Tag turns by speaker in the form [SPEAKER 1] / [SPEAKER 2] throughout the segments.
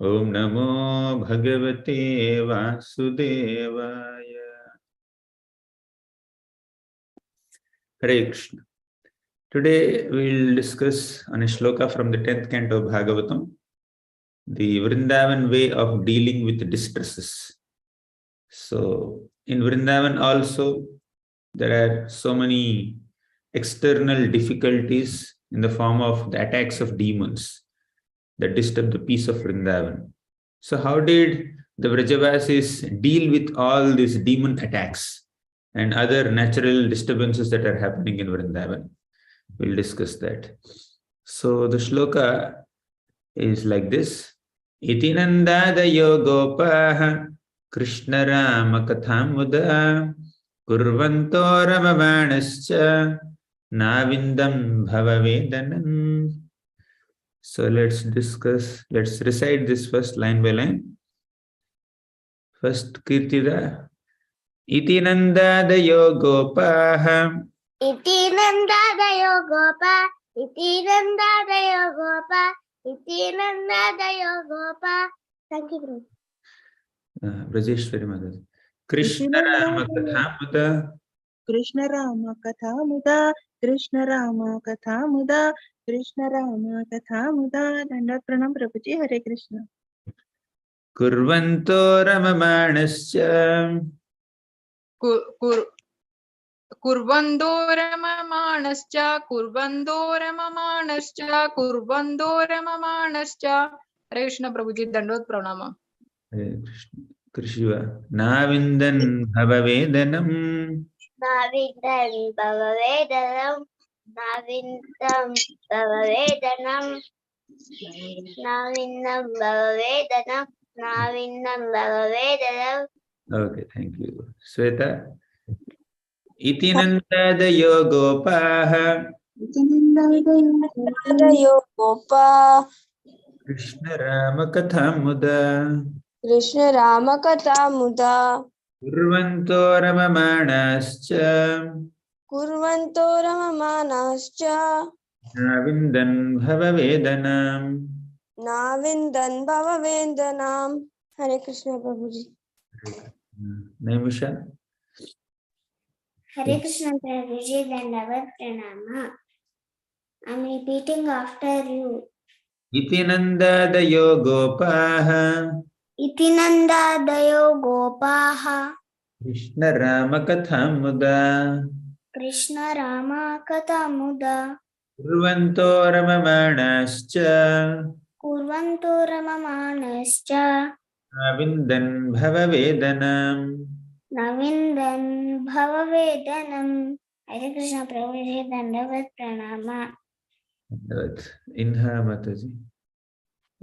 [SPEAKER 1] Om Namo Bhagavate Vasudevaya. Hare Krishna. Today we will discuss on a shloka from the 10th canto of Bhagavatam, the Vrindavan way of dealing with distresses. So in Vrindavan also there are so many external difficulties in the form of the attacks of demons that disturb the peace of Vrindavan. So how did the Vrajavasis deal with all these demon attacks and other natural disturbances that are happening in Vrindavan? We'll discuss that. So the shloka is like this. Iti nandadayo gopaha Krishna Rama kathamuda kurvanto ramavanascha navindam bhavavedanam. So let's recite this first line by line. First Kirtida. Iti nandadayo gopaha.
[SPEAKER 2] Iti nandadayo gopa. Iti nandadayo gopa. Iti nandadayo gopa. Thank you, Guru.
[SPEAKER 1] Brajeshwari Mother. Krishna Rama kathamuda.
[SPEAKER 3] Krishna Rama kathamuda. Krishna Rama kathamuda. Krishna Rama kathamuda. Dandat pranam Prabhuji. Hare Krishna.
[SPEAKER 1] Kurvanto ramamanascha.
[SPEAKER 4] Kurvandoramamaanascha, kurvandoramamaanascha, kurvandoramamaanascha. Hare Krishna Prabhuji, Dandot Pranama.
[SPEAKER 1] Hare Krishna. Krishiva. Navindan bhavavedanam.
[SPEAKER 2] Navindam bhavavedanam. Navindam bhavavedanam. Navindam bhavavedanam. Navindam bhavavedanam.
[SPEAKER 1] Okay, thank you. Sweta. Iti nandadayo gopaha.
[SPEAKER 5] Nandadayo gopa.
[SPEAKER 1] Krishna Rama kathamuda.
[SPEAKER 5] Krishna Rama kathamuda.
[SPEAKER 1] Kurvanto ramamanascha.
[SPEAKER 5] Kurvanto ramamanascha.
[SPEAKER 1] Navindan bhavavedanam.
[SPEAKER 5] Navindan bhavavedanam. Hare Krishna Prabhuji.
[SPEAKER 1] Naimisha.
[SPEAKER 2] Hare Krishna Prabhuji, Dandavat Pranama. I'm repeating after you.
[SPEAKER 1] Iti nandadayo gopaha.
[SPEAKER 2] Iti nandadayo gopaha.
[SPEAKER 1] Krishna Rama kathamuda.
[SPEAKER 2] Krishna Rama kathamuda.
[SPEAKER 1] Kurvanto ramamanascha.
[SPEAKER 2] Kurvanto ramamanascha.
[SPEAKER 1] Navindan bhavavedanam.
[SPEAKER 2] Navindan bhavavedanam. Hare Krishna Prabhuji, Dandavat Pranama.
[SPEAKER 1] Inha Mataji.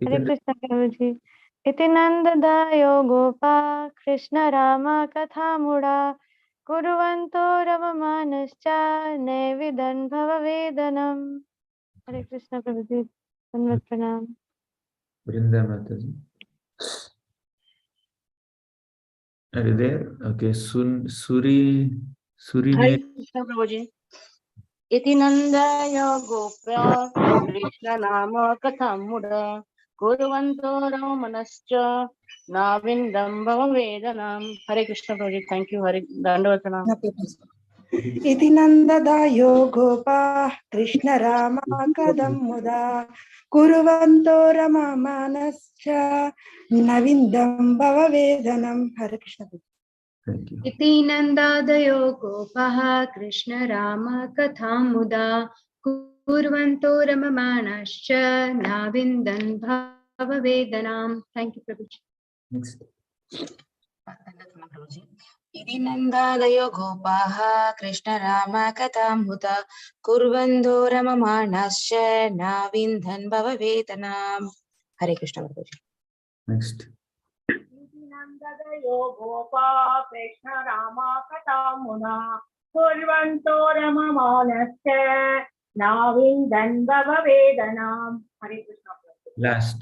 [SPEAKER 6] Hare Krishna Prabhuji. Iti nandadayo gopa Krishna Rama kathamuda kurvanto ramamanascha nevidan bhavavedanam. Hare Krishna Prabhuji. Dandavat pranam.
[SPEAKER 1] Vrinda Mataji. Are you there? Okay, Suri
[SPEAKER 3] Hare Krishna Prabhuji. Iti nandadayo gopa. Krishna Rama kathamuda. Kurvanto ramamanascha. Navindam bhavavedanam. Hare Krishna Prabhuji. Thank you. Hare Dandavat pranam.
[SPEAKER 7] Iti nandadayo gopa Krishna Rama kadhamuda kurvanto ramamanascha navindam bhavavedanam. Hare Krishna.
[SPEAKER 1] Thank you.
[SPEAKER 8] Iti nandadayo gopaha Krishna Rama kathamuda kurvanto ramamanascha navindan bhavavedanam. Thank you, Prabhuji.
[SPEAKER 1] Next.
[SPEAKER 9] Iti nandadayo gopaha Krishna Rama kathamuda kurvanto ramamanascha navindhan bhavavedanam. Hare Krishna Prabhuji.
[SPEAKER 1] Next.
[SPEAKER 10] Nandadayo gopa Krishna Rama kathamuda kurvanto ramamanascha navindan bhavavedanam. Hare Krishna.
[SPEAKER 1] Last.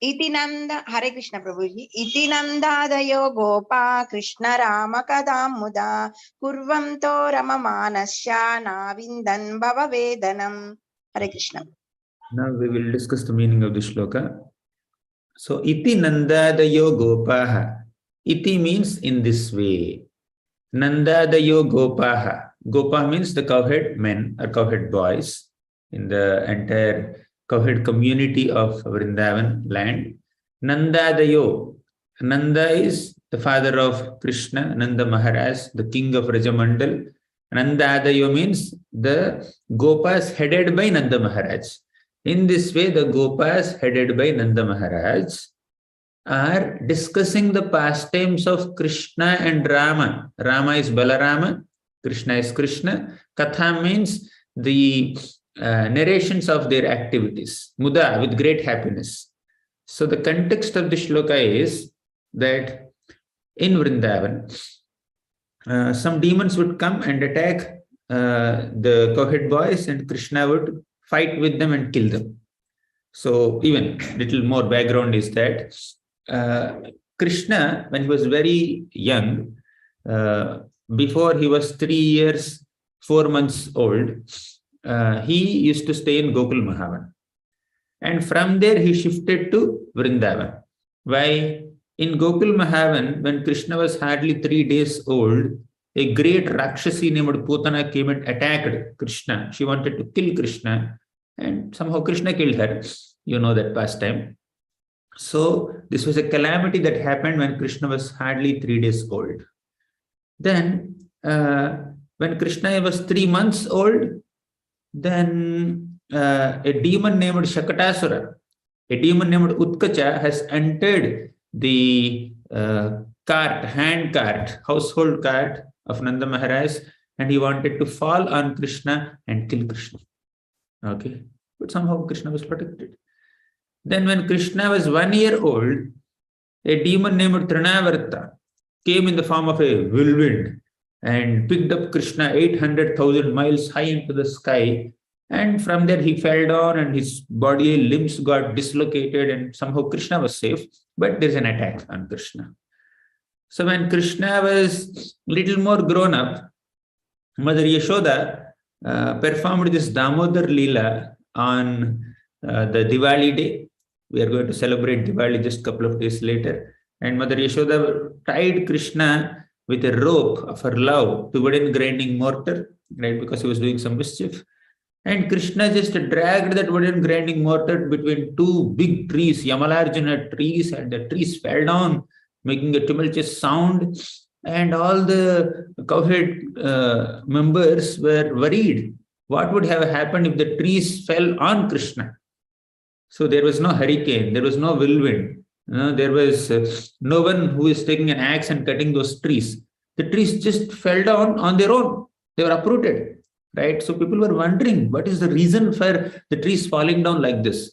[SPEAKER 3] इति नंद हरे कृष्ण प्रभु जी इति नंदादयो गोपा कृष्ण राम कदां मुदा कुर्वन्तो रममानस्य नाविन्दन् भववेदनम् हरे Krishna.
[SPEAKER 1] Now we will discuss the meaning of this shloka. So, iti nandadayo gopaha. Iti means in this way. Nandadayo gopaha. Gopa means the cowherd men or cowherd boys in the entire cowherd community of Vrindavan land. Nandadayo. Nanda is the father of Krishna, Nanda Maharaj, the king of Rajamandal. Nandadayo means the Gopas headed by Nanda Maharaj. In this way, the Gopas headed by Nanda Maharaj are discussing the pastimes of Krishna and Rama. Rama is Balarama, Krishna is Krishna. Katha means the narrations of their activities. Muda, with great happiness. So the context of the shloka is that in Vrindavan, some demons would come and attack the cowherd boys, and Krishna would fight with them and kill them. So even little more background is that Krishna, when he was very young, before he was 3 years, 4 months old, he used to stay in Gokul Mahavan. And from there he shifted to Vrindavan. Why? In Gokul Mahavan, when Krishna was hardly 3 days old, a great Rakshasi named Putana came and attacked Krishna. She wanted to kill Krishna, and somehow Krishna killed her. You know that pastime. So this was a calamity that happened when Krishna was hardly 3 days old. Then when Krishna was 3 months old, then a demon named Shakatasura, a demon named Utkacha has entered the hand cart, household cart of Nanda Maharaj, and he wanted to fall on Krishna and kill Krishna. Okay, but somehow Krishna was protected. Then when Krishna was 1 year old, a demon named Trinavarta came in the form of a whirlwind and picked up Krishna 800,000 miles high into the sky. And from there he fell down and his body limbs got dislocated, and somehow Krishna was safe, but there's an attack on Krishna. So when Krishna was little more grown up, Mother Yashoda performed this Damodar Leela on the Diwali day. We are going to celebrate Diwali just a couple of days later. And Mother Yashoda tied Krishna with a rope of her love to wooden grinding mortar, right, because he was doing some mischief. And Krishna just dragged that wooden grinding mortar between two big trees, Yamalarjuna trees, and the trees fell down, making a tumultuous sound. And all the cowherd members were worried. What would have happened if the trees fell on Krishna? So there was no hurricane, there was no whirlwind. There was no one who is taking an axe and cutting those trees. The trees just fell down on their own. They were uprooted. Right? So people were wondering, what is the reason for the trees falling down like this?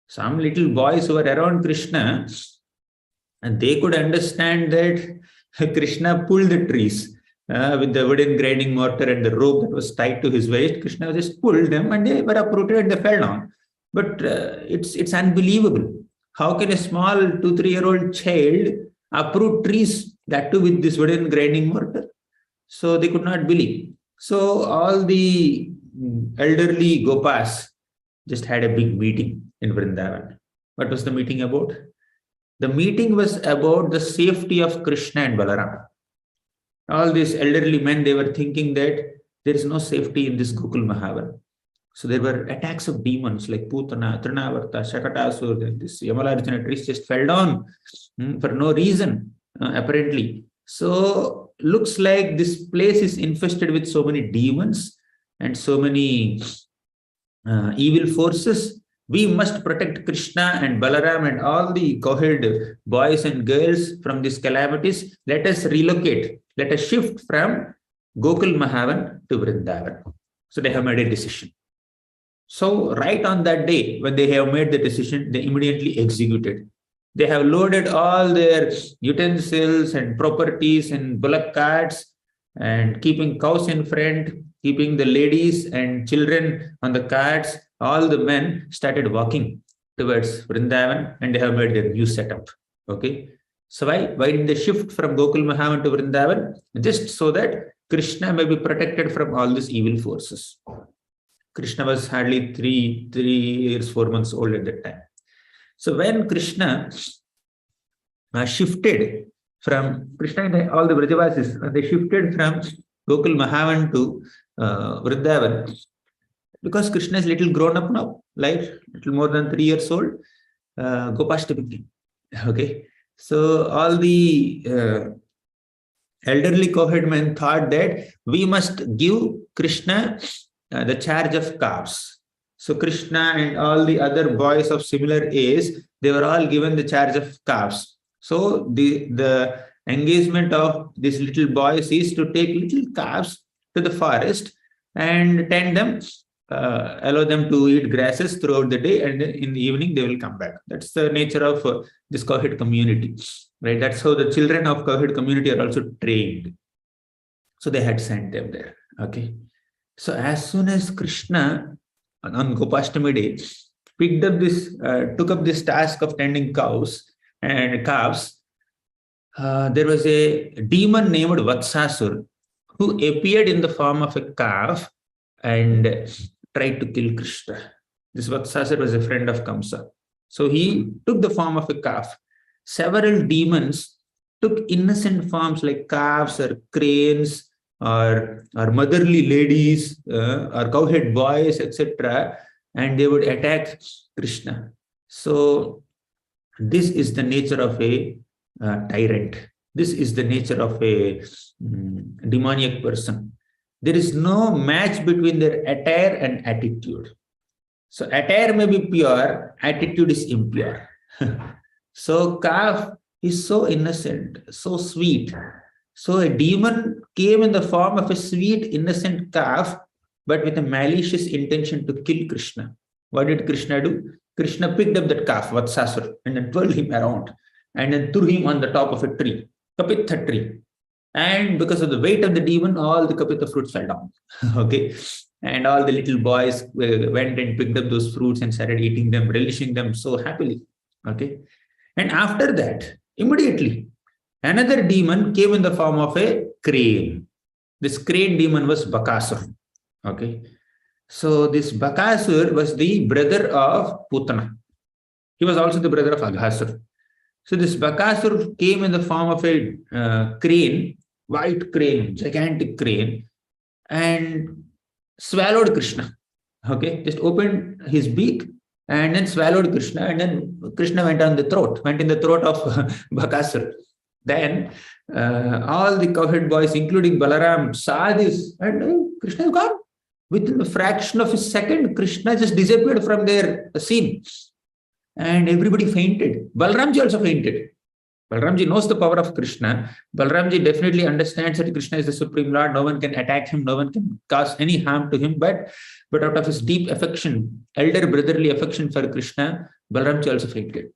[SPEAKER 1] Some little boys who were around Krishna, and they could understand that Krishna pulled the trees with the wooden grinding mortar and the rope that was tied to his waist. Krishna just pulled them and they were uprooted and they fell down. But it's unbelievable. How can a small 2-3-year-old child uproot trees, that too with this wooden grinding mortar? So they could not believe. So all the elderly Gopas just had a big meeting in Vrindavan. What was the meeting about? The meeting was about the safety of Krishna and Balaram. All these elderly men, they were thinking that there is no safety in this Gokul Mahavan. So there were attacks of demons like Putana, Trinavarta, Shakatasur, this Yamalarjuna trees just fell down for no reason, apparently. So looks like this place is infested with so many demons and so many evil forces. We must protect Krishna and Balaram and all the cowherd boys and girls from these calamities. Let us relocate. Let us shift from Gokul Mahavan to Vrindavan. So they have made a decision. So right on that day, when they have made the decision, they immediately executed. They have loaded all their utensils and properties in bullock carts and keeping cows in front, keeping the ladies and children on the carts. All the men started walking towards Vrindavan, and they have made their new setup. Okay. So why did they shift from Gokul Mahavan to Vrindavan? Just so that Krishna may be protected from all these evil forces. Krishna was hardly 3 years, 4 months old at that time. So when Krishna shifted from Krishna and all the Vrajavasis, they shifted from Gokul Mahavan to Vrindavan, because Krishna is little grown up now, like little more than 3 years old, Gopashtami came. Okay. So all the elderly cowherd men thought that we must give Krishna the charge of calves. So Krishna and all the other boys of similar age, they were all given the charge of calves. So the engagement of these little boys is to take little calves to the forest and tend them, allow them to eat grasses throughout the day, and then in the evening they will come back. That's the nature of this cowherd community, right? That's how the children of cowherd community are also trained. So they had sent them there. Okay. So as soon as Krishna on Gopashtami day took up this task of tending cows and calves, there was a demon named Vatsasur who appeared in the form of a calf and tried to kill Krishna. This Vatsasur was a friend of Kamsa. So he took the form of a calf. Several demons took innocent forms like calves or cranes or motherly ladies or cowhead boys, etc. And they would attack Krishna. So this is the nature of a tyrant. This is the nature of a demoniac person. There is no match between their attire and attitude. So attire may be pure, attitude is impure. So calf is so innocent, so sweet. So a demon came in the form of a sweet, innocent calf, but with a malicious intention to kill Krishna. What did Krishna do? Krishna picked up that calf, Vatsasur, and then twirled him around and then threw him on the top of a tree, Kapitha tree. And because of the weight of the demon, all the Kapitha fruits fell down. Okay. And all the little boys went and picked up those fruits and started eating them, relishing them so happily. Okay. And after that, immediately, another demon came in the form of a crane. This crane demon was Bakasur. Okay. So this Bakasur was the brother of Putana. He was also the brother of Aghasur. So this Bakasur came in the form of a crane, white crane, gigantic crane, and swallowed Krishna. Okay, just opened his beak and then swallowed Krishna, and then Krishna went in the throat of Bakasur. Then all the cowherd boys, including Balaram, saw this, and Krishna is gone. Within a fraction of a second, Krishna just disappeared from their scene. And everybody fainted. Balramji also fainted. Balramji knows the power of Krishna. Balramji definitely understands that Krishna is the Supreme Lord. No one can attack him. No one can cause any harm to him. But out of his deep affection, elder brotherly affection for Krishna, Balramji also fainted.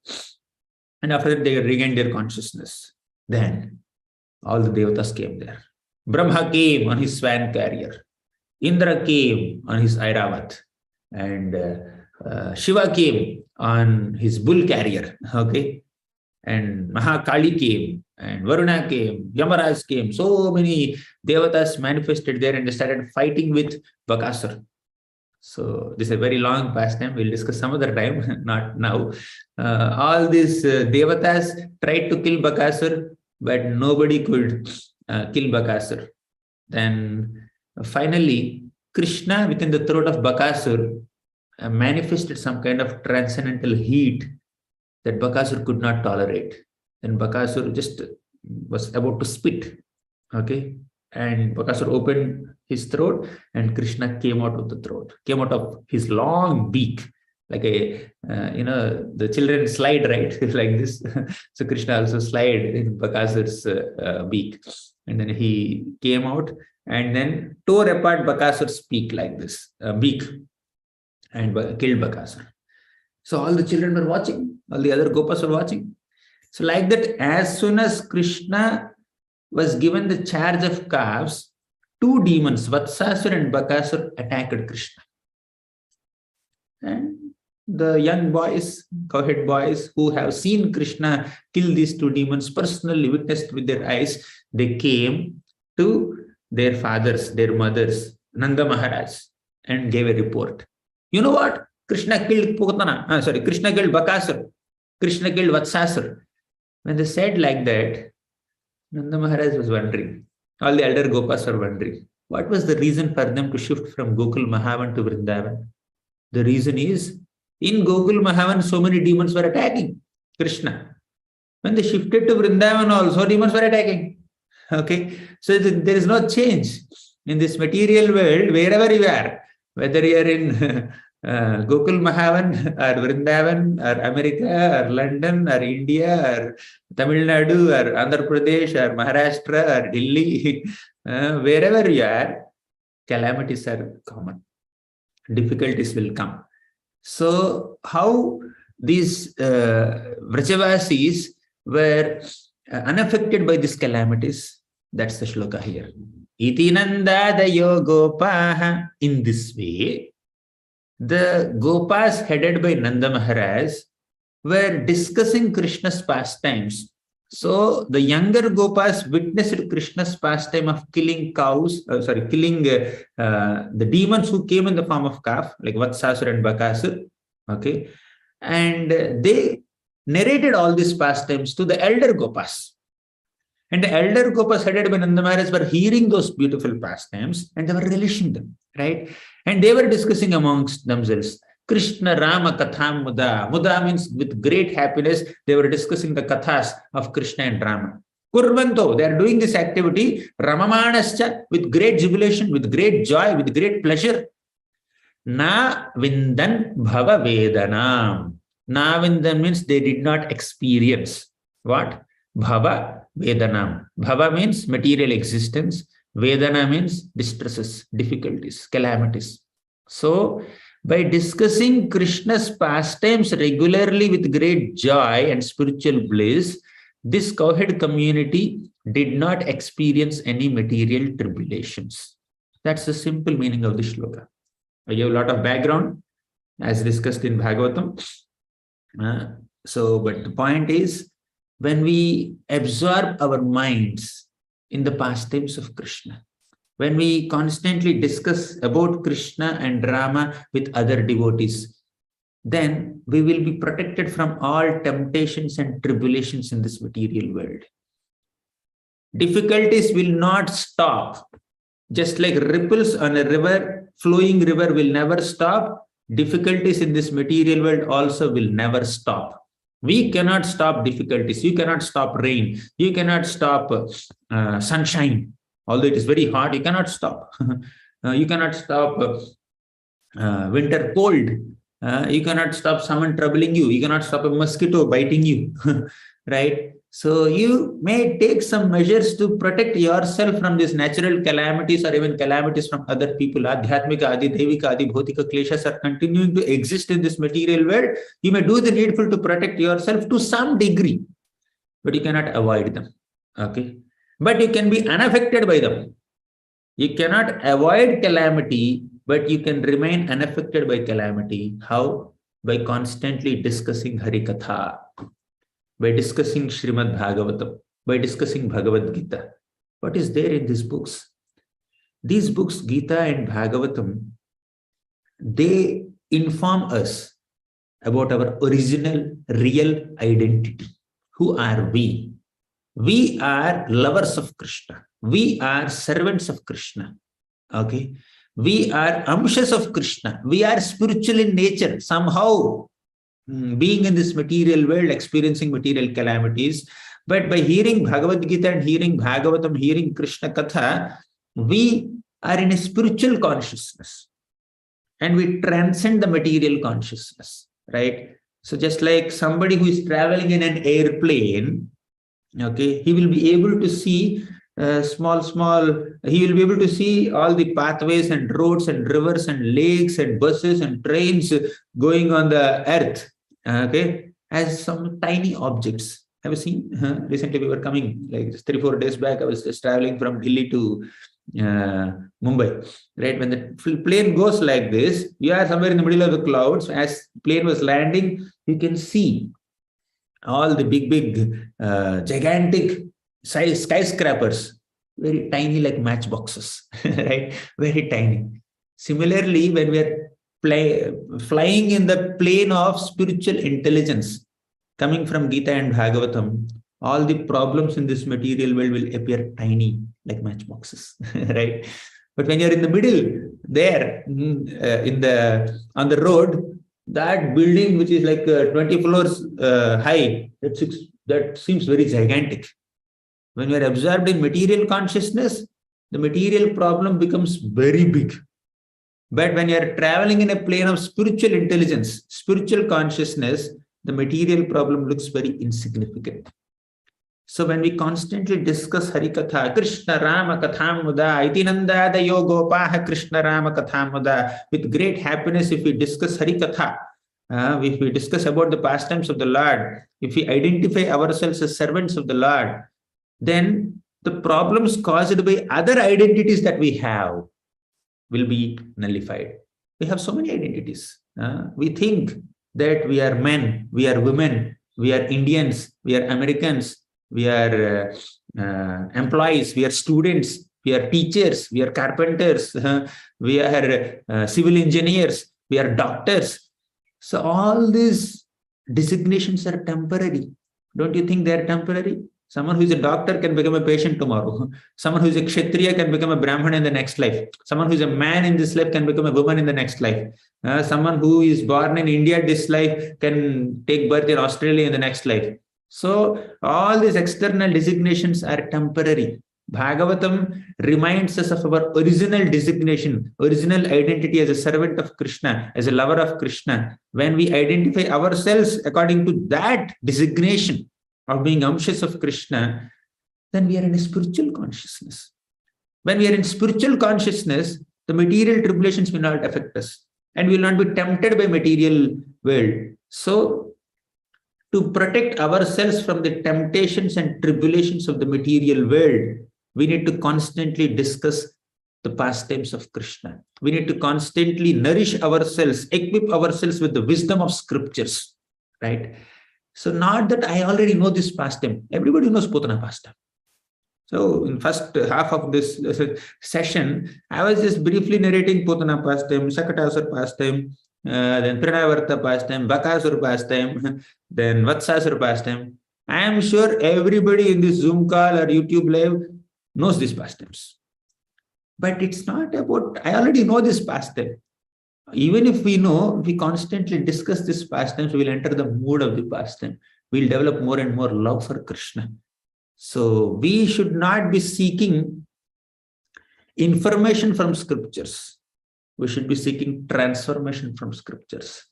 [SPEAKER 1] And after that, they regained their consciousness. Then all the devatas came there. Brahma came on his swan carrier. Indra came on his Airavat. And Shiva came on his bull carrier. Okay. And Mahakali came, and Varuna came, Yamaraj came. So many devatas manifested there and they started fighting with Bakasur. So this is a very long pastime. We'll discuss some other time, not now. All these devatas tried to kill Bakasur, but nobody could kill Bakasur. Then finally, Krishna within the throat of Bakasur manifested some kind of transcendental heat that Bakasur could not tolerate. And Bakasur just was about to spit. Okay. And Bakasur opened his throat and Krishna came out of the throat, came out of his long beak, like a, the children slide, right? Like this. So Krishna also slid in Bakasur's beak. And then he came out and then tore apart Bakasur's beak like this, beak, and killed Bakasur. So all the children were watching, all the other gopas were watching. So like that, as soon as Krishna was given the charge of calves, two demons, Vatsasur and Bakasur, attacked Krishna. And the young boys, cowhead boys who have seen Krishna kill these two demons, personally witnessed with their eyes, they came to their fathers, their mothers, Nanda Maharaj, and gave a report. You know what? Krishna killed Krishna killed Bakasur. Krishna killed Vatsasur. When they said like that, Nanda Maharaj was wondering. All the elder Gopas were wondering. What was the reason for them to shift from Gokul Mahavan to Vrindavan? The reason is, in Gokul Mahavan, so many demons were attacking Krishna. When they shifted to Vrindavan also, demons were attacking. Okay, so there is no change in this material world, wherever you are, whether you are in Gokul Mahavan or Vrindavan or America or London or India or Tamil Nadu or Andhra Pradesh or Maharashtra or Delhi, wherever you are, calamities are common. Difficulties will come. So how these Vrajavasis were unaffected by these calamities, that's the shloka here. Iti nandadayo gopaha. In this way, the Gopas headed by Nanda Maharaj were discussing Krishna's pastimes. So the younger Gopas witnessed Krishna's pastime of killing killing the demons who came in the form of calf, like Vatsasur and Bakasur. Okay, and they narrated all these pastimes to the elder Gopas. And the elder Gopas headed by Nanda Maharaj were hearing those beautiful pastimes and they were relishing them, right? And they were discussing amongst themselves. Krishna Rama Katham Muda. Muda means with great happiness, they were discussing the kathas of Krishna and Rama. Kurvanto, they are doing this activity, Ramamanascha, with great jubilation, with great joy, with great pleasure. Na Vindan Bhava Vedanam. Na Vindan means they did not experience. What? Bhava Vedanam. Bhava means material existence. Vedana means distresses, difficulties, calamities. So, by discussing Krishna's pastimes regularly with great joy and spiritual bliss, this cowhead community did not experience any material tribulations. That's the simple meaning of the shloka. I gave a lot of background as discussed in Bhagavatam. But the point is, when we absorb our minds in the pastimes of Krishna, when we constantly discuss about Krishna and Rama with other devotees, then we will be protected from all temptations and tribulations in this material world. Difficulties will not stop. Just like ripples on a river, flowing river will never stop, difficulties in this material world also will never stop. We cannot stop difficulties. You cannot stop rain. You cannot stop sunshine. Although it is very hot, you cannot stop. You cannot stop winter cold. You cannot stop someone troubling you. You cannot stop a mosquito biting you. Right? So you may take some measures to protect yourself from these natural calamities or even calamities from other people. Adhyatmika, Adi, Devika, Adi, Bhautika kleshas are continuing to exist in this material world. You may do the needful to protect yourself to some degree, but you cannot avoid them. Okay? But you can be unaffected by them. You cannot avoid calamity, but you can remain unaffected by calamity. How? By constantly discussing Harikatha, by discussing Srimad Bhagavatam, by discussing Bhagavad Gita. What is there in these books? These books, Gita and Bhagavatam, they inform us about our original, real identity. Who are we? We are lovers of Krishna. We are servants of Krishna. Okay? We are amshas of Krishna. We are spiritual in nature. Somehow, being in this material world, experiencing material calamities. But by hearing Bhagavad Gita and hearing Bhagavatam, hearing Krishna Katha, we are in a spiritual consciousness. And we transcend the material consciousness. Right? So just like somebody who is traveling in an airplane, okay, he will be able to see he will be able to see all the pathways and roads and rivers and lakes and buses and trains going on the earth, okay, as some tiny objects. Have you seen? Recently we were coming, like 3-4 days back, I was just traveling from Delhi to Mumbai, right? When the plane goes like this, you are somewhere in the middle of the clouds. As plane was landing, you can see all the big, gigantic size skyscrapers, very tiny like matchboxes, right? Very tiny. Similarly, when we are flying in the plane of spiritual intelligence, coming from Gita and Bhagavatam, all the problems in this material world will appear tiny like matchboxes, right? But when you're in the middle, there, on the road, that building which is like 20 floors high, that seems very gigantic. When you are absorbed in material consciousness, the material problem becomes very big. But when you are traveling in a plane of spiritual intelligence, spiritual consciousness, the material problem looks very insignificant. So when we constantly discuss Harikatha, Krishna Rama Katham Muda, Itinanda Dayo Gopaha Krishna Rama Katham Muda, with great happiness, if we discuss Harikatha, if we discuss about the pastimes of the Lord, if we identify ourselves as servants of the Lord, then the problems caused by other identities that we have will be nullified. We have so many identities. We think that we are men, we are women, we are Indians, we are Americans, we are employees, we are students, we are teachers, we are carpenters, we are civil engineers, we are doctors. So all these designations are temporary. Don't you think they are temporary? Someone who is a doctor can become a patient tomorrow. Someone who is a Kshatriya can become a Brahman in the next life. Someone who is a man in this life can become a woman in the next life. Someone who is born in India this life can take birth in Australia in the next life. So all these external designations are temporary. Bhagavatam reminds us of our original designation, original identity as a servant of Krishna, as a lover of Krishna. When we identify ourselves according to that designation of being Amshas of Krishna, then we are in a spiritual consciousness. When we are in spiritual consciousness, the material tribulations will not affect us and we will not be tempted by material world. So, to protect ourselves from the temptations and tribulations of the material world, we need to constantly discuss the pastimes of Krishna. We need to constantly nourish ourselves, equip ourselves with the wisdom of scriptures, right? So not that I already know this pastime. Everybody knows Putana pastime. So in first half of this session, I was just briefly narrating Putana pastime, Sakatasur pastime, then Pranavarta pastime, Bakasur pastime, then Vatsasur pastime. I am sure everybody in this Zoom call or YouTube live knows these pastimes. But it's not about, I already know this pastime. Even if we know, if we constantly discuss this pastimes, we will enter the mood of the pastime. We'll develop more and more love for Krishna. So we should not be seeking information from scriptures. We should be seeking transformation from scriptures.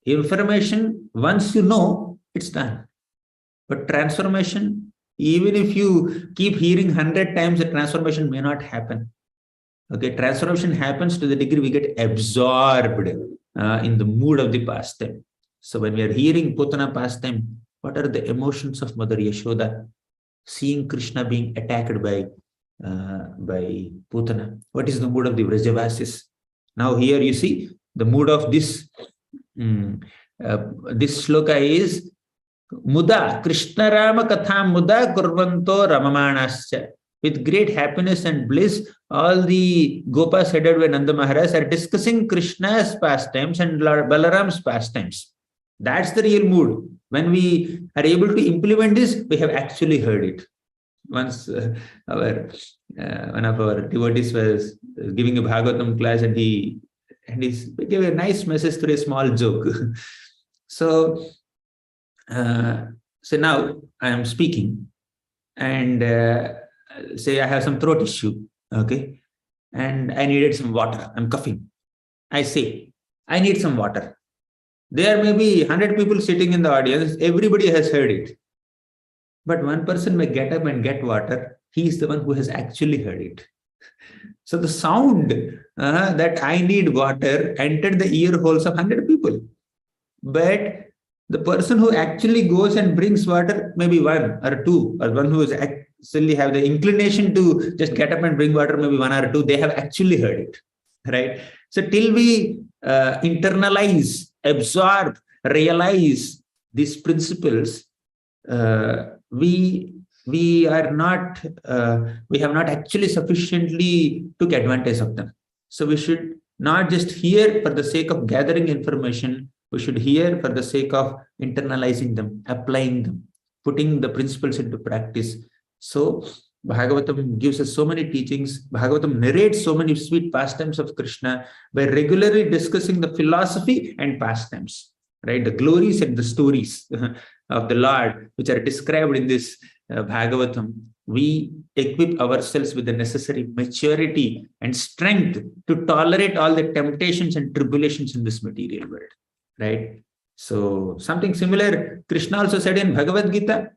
[SPEAKER 1] Information, once you know, it's done. But transformation, even if you keep hearing 100 times, the transformation may not happen. Okay, transformation happens to the degree we get absorbed in the mood of the pastime. So when we are hearing Putana pastime, what are the emotions of Mother Yashoda? Seeing Krishna being attacked by Putana. What is the mood of the Vrajavasis? Now here you see the mood of this this sloka is Muda, Krishna Rama Katham Muda Kurvanto Ramamanascha. With great happiness and bliss, all the Gopas headed by Nanda Maharaj are discussing Krishna's pastimes and Balaram's pastimes. That's the real mood. When we are able to implement this, we have actually heard it. Once one of our devotees was giving a Bhagavatam class and he gave a nice message through a small joke. So now I am speaking and say I have some throat issue, okay, and I needed some water. I'm coughing. I say, I need some water. There may be 100 people sitting in the audience. Everybody has heard it. But one person may get up and get water. He is the one who has actually heard it. So the sound that I need water entered the ear holes of 100 people. But the person who actually goes and brings water, maybe one or two, or one who is necessarily have the inclination to just get up and bring water, maybe 1 or 2. They have actually heard it, right? So till we internalize, absorb, realize these principles, we have not actually sufficiently took advantage of them. So we should not just hear for the sake of gathering information. We should hear for the sake of internalizing them, applying them, putting the principles into practice. So Bhagavatam gives us so many teachings. Bhagavatam narrates so many sweet pastimes of Krishna by regularly discussing the philosophy and pastimes, right? The glories and the stories of the Lord, which are described in this Bhagavatam. We equip ourselves with the necessary maturity and strength to tolerate all the temptations and tribulations in this material world, right? So something similar Krishna also said in Bhagavad Gita.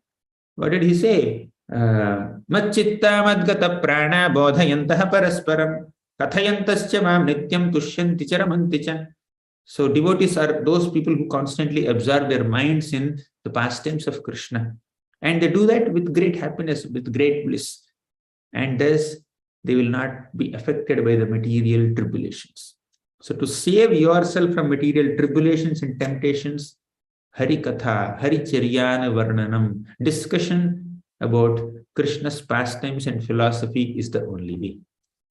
[SPEAKER 1] What did he say? Matchitta madgata prana bodhayantaha parasparam kathayantascha mam nityam tushyanti charamanticha. So devotees are those people who constantly absorb their minds in the pastimes of Krishna. And they do that with great happiness, with great bliss. And thus, they will not be affected by the material tribulations. So to save yourself from material tribulations and temptations, Hari Katha, Hari Charyana Varnanam, discussion about Krishna's pastimes and philosophy is the only way.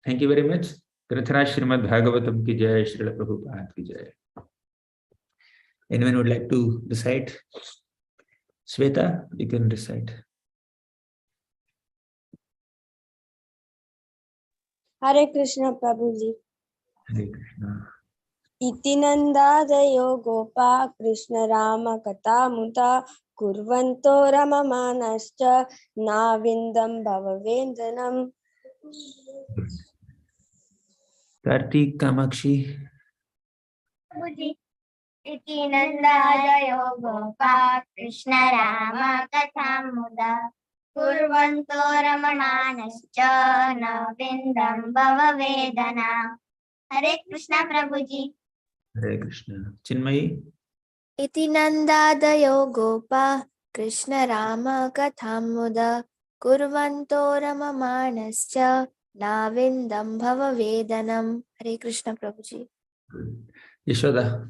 [SPEAKER 1] Thank you very much. Grathara Srimad Bhagavatam ki jai, Srila Prabhupada ki jai. Anyone would like to recite? Sweta, you can recite.
[SPEAKER 5] Hare Krishna Prabhuji.
[SPEAKER 1] Hare Krishna.
[SPEAKER 5] Iti nandadayo gopa Krishna Rama Katha Muda Kurvanto Ramamanascha Navindam Bhavavendanam.
[SPEAKER 1] Kartik Kamakshi.
[SPEAKER 2] Iti nandadayo gopa Krishna Rama Katha Muda Kurvanto Ramamanascha Navindam Bhavavedana. Hare Krishna Prabhuji.
[SPEAKER 1] Hare Krishna. Chinmayi.
[SPEAKER 11] Iti nandadayo gopa Krishna Rama Katham Muda Kurvanto Ramamanascha Navindam Bhavavedanam. Hare Krishna Prabhuji.
[SPEAKER 1] Yashoda.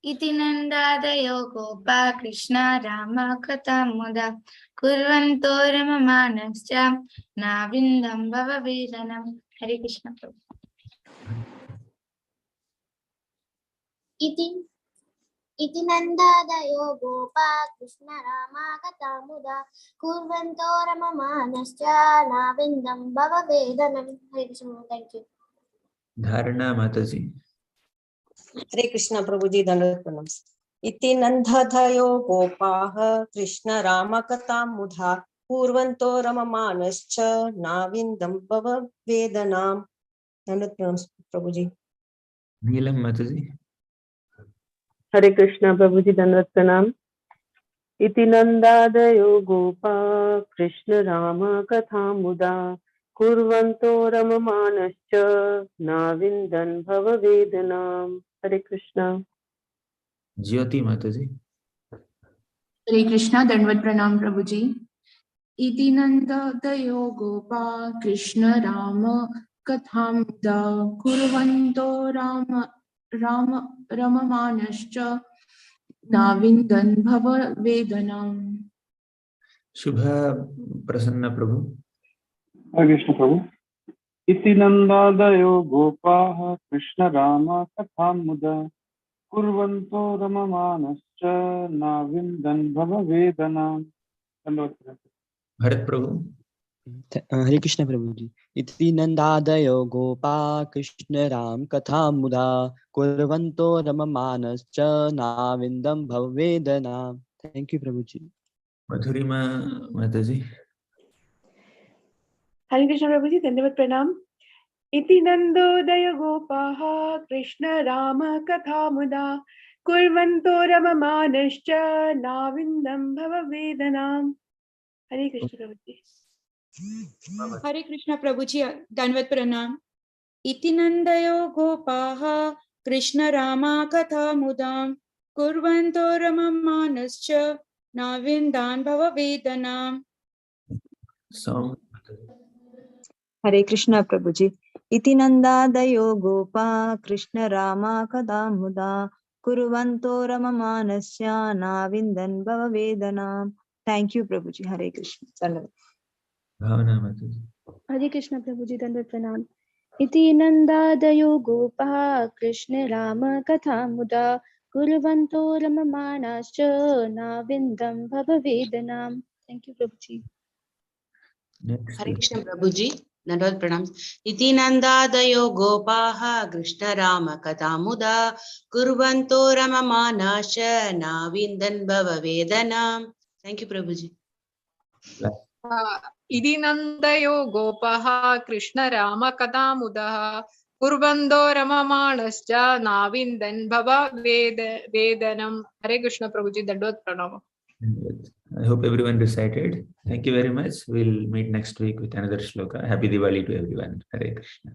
[SPEAKER 12] Iti nandadayo gopa Krishna Rama Katha Muda Kurvanto Ramamanascha Navindam Bhavavedanam. Hare Krishna Prabhu.
[SPEAKER 2] Iti nandadayo gopa Krishna Rama Katha Muda Kurvanto Ramamanascha Navindam Bhavavedanam. Hare Krishna. Thank you.
[SPEAKER 1] Dharana Mataji.
[SPEAKER 13] Hare Krishna Prabhuji, Dandavat Pranam. Iti nandadayo gopaha Krishna Rama Katha Mudha Kurvanto Ramamanascha Navindam Bhava Vedanam. Dandavat Pranam Prabhuji.
[SPEAKER 1] Neelam Mataji.
[SPEAKER 14] Hare Krishna Prabhuji, Dandavat Pranam. Iti nandadayo gopa Krishna Rama Katha Muda Kurvanto Ramamanascha Navindan Bhava Vedanam. Hare Krishna.
[SPEAKER 1] Jyoti Mataji.
[SPEAKER 4] Hare Krishna, Dandavat Pranam Prabhuji. Iti nandadayo gopa Krishna Rama Katham Muda Kurvanto Ramamanascha Navindan Bhava Vedanam.
[SPEAKER 1] Shubha Prasanna Prabhu.
[SPEAKER 15] Hare Krishna Prabhu. Iti nandadayo gopaha Krishna Rama Katha Muda Kurvanto Ramamanascha Navindan Bhava Vedanam.
[SPEAKER 1] Bharat Prabhu.
[SPEAKER 16] Hare Krishna Prabhuji. Iti nandadayo gopa Krishna Ram Katha Muda Kurvanto Ramamanascha Navindam Bhavedana. Thank you, Prabhuji.
[SPEAKER 1] Madhurima Mataji.
[SPEAKER 7] Hare Krishna Prabhuji, Dandavat Pranam. Iti nandodaya gopaha Krishna Rama Katha Muda Kurvanto Ramamanascha Navindam Bhava Vedanam. Hare Krishna Prabhuji.
[SPEAKER 17] Hare Krishna Prabhuji, Dandavat Pranam. Iti nandayo gopaha Krishna Rama Katha Mudam Kurvanto Ramamanascha नाविन्दान् भववेदनाम्.
[SPEAKER 1] So,
[SPEAKER 18] Hare Krishna Prabhuji. Iti nandadayo gopa Krishna Rama Kadamuda Kurvanto Ramamanasya Navindan Bhava Vedanam. Thank you, Prabhuji. Hare Krishna. Dhanyavad.
[SPEAKER 1] Bhavana Mataji.
[SPEAKER 19] Hare Krishna Prabhuji, Dandavat Pranam. Iti nandadayo gopaha Krishna Rama Kathamuda Kurvanto Ramamanascha Navindam Bhava Vedanam. Thank you, Prabhuji.
[SPEAKER 1] Next.
[SPEAKER 9] Hare Krishna Prabhuji, Dandavad Pranam. Iti nandadayo gopaha Krishna Rama Kathamuda Kurvanto Ramamanasya Navindan Bhava Vedanam. Thank you, Prabhuji.
[SPEAKER 20] Idi nandayo gopaha Krishna Rama Kadamudaha Kurvando Ramamanascha Navindan Bhava Vedanam. Hare Krishna Prabhuji, Dandavad Pranam.
[SPEAKER 1] I hope everyone recited. Thank you very much. We'll meet next week with another shloka. Happy Diwali to everyone. Hare Krishna.